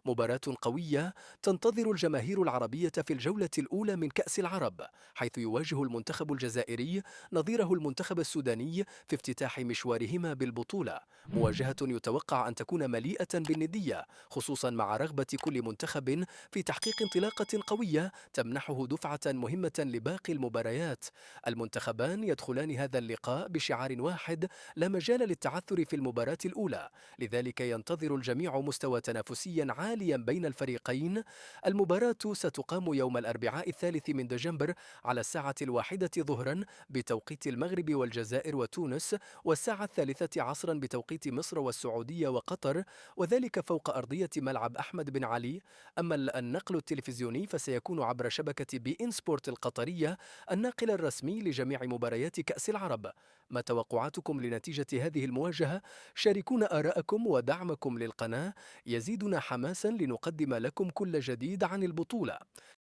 مباراة قوية تنتظر الجماهير العربية في الجولة الأولى من كأس العرب، حيث يواجه المنتخب الجزائري نظيره المنتخب السوداني في افتتاح مشوارهما بالبطولة. مواجهة يتوقع أن تكون مليئة بالندية، خصوصا مع رغبة كل منتخب في تحقيق انطلاقة قوية تمنحه دفعة مهمة لباقي المباريات. المنتخبان يدخلان هذا اللقاء بشعار واحد: لا مجال للتعثر في المباراة الأولى، لذلك ينتظر الجميع مستوى تنافسي عاليا بين الفريقين. المباراة ستقام يوم الأربعاء 3 دجنبر على الساعة 1 ظهرا بتوقيت المغرب والجزائر وتونس، والساعة 3 عصرا بتوقيت مصر والسعودية وقطر، وذلك فوق أرضية ملعب أحمد بن علي. أما النقل التلفزيوني فسيكون عبر شبكة بي إن سبورت القطرية، الناقل الرسمي لجميع مباريات كأس العرب. ما توقعاتكم لنتيجة هذه المواجهة؟ شاركونا آراءكم، ودعمكم للقناة يزيدنا حماسا لنقدم لكم كل جديد عن البطولة.